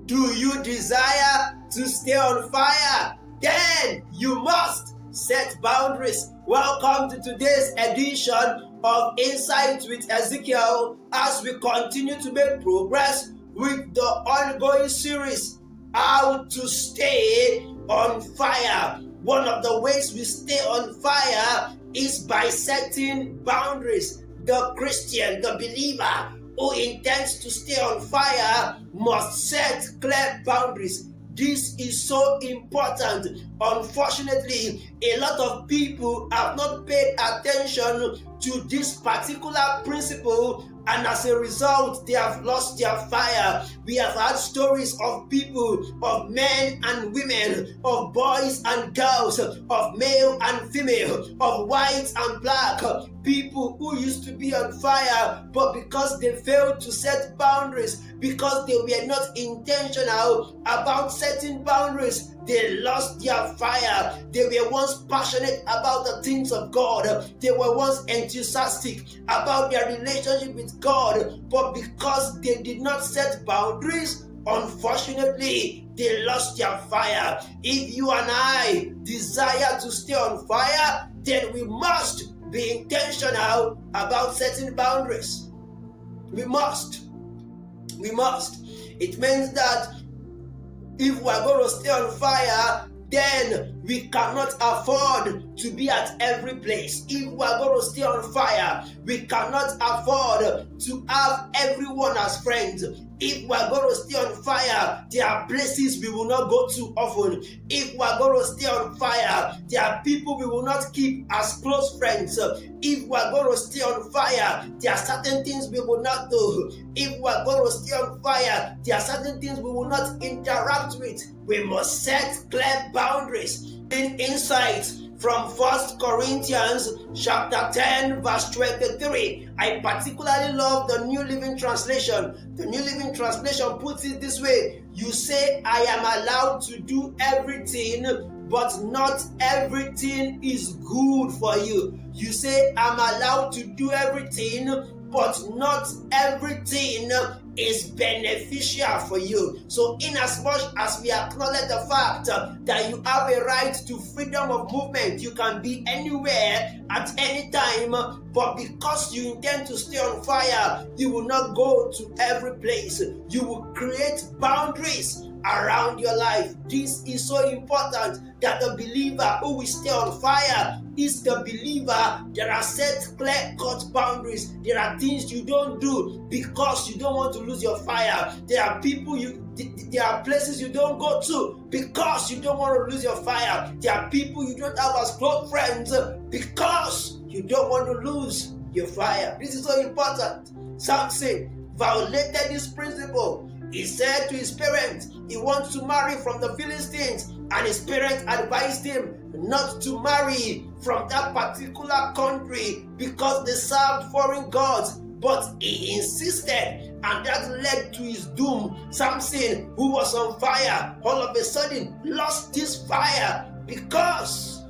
Do you desire to stay on fire? Then you must set boundaries. Welcome to today's edition of Insight with Ezekiel as we continue to make progress with the ongoing series, How to Stay on Fire. One of the ways we stay on fire is by setting boundaries. The Christian, the believer who intends to stay on fire must set clear boundaries. This is so important. Unfortunately, a lot of people have not paid attention to this particular principle, and as a result, they have lost their fire. We have had stories of people, of men and women, of boys and girls, of male and female, of white and black, people who used to be on fire, but because they failed to set boundaries, because they were not intentional about setting boundaries, they lost their fire. They were once passionate about the things of God. They were once enthusiastic about their relationship with God. But because they did not set boundaries, unfortunately, they lost their fire. If you and I desire to stay on fire, then we must be intentional about setting boundaries. We must. It means that if we are going to stay on fire, then we cannot afford to be at every place. If we are going to stay on fire, we cannot afford to have everyone as friends. If we are going to stay on fire, there are places we will not go to often. If we are going to stay on fire, there are people we will not keep as close friends. If we are going to stay on fire, there are certain things we will not do. If we are going to stay on fire, there are certain things we will not interact with. We must set clear boundaries. In insight from 1 Corinthians chapter 10 verse 23. I particularly love the New Living Translation. The New Living Translation puts it this way. You say, I am allowed to do everything, but not everything is good for you. You say, I'm allowed to do everything, but not everything is beneficial for you. So inasmuch as we acknowledge the fact that you have a right to freedom of movement, you can be anywhere at any time, but because you intend to stay on fire, you will not go to every place. You will create boundaries around your life. This is so important, that the believer who will stay on fire is the believer that has set clear-cut boundaries. There are things you don't do because you don't want to lose your fire. There are there are places you don't go to because you don't want to lose your fire. There are people you don't have as close friends because you don't want to lose your fire. This is so important. Samson violated this principle. He said to his parents he wants to marry from the Philistines, and his parents advised him not to marry from that particular country because they served foreign gods. But he insisted, and that led to his doom. Samson, who was on fire, all of a sudden lost this fire because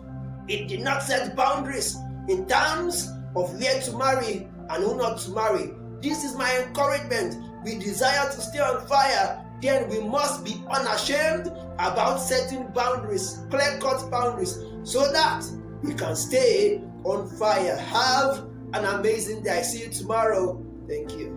he did not set boundaries in terms of where to marry and who not to marry. This is my encouragement. We desire to stay on fire, then we must be unashamed about setting boundaries, clear-cut boundaries, so that we can stay on fire. Have an amazing day. I see you tomorrow. Thank you.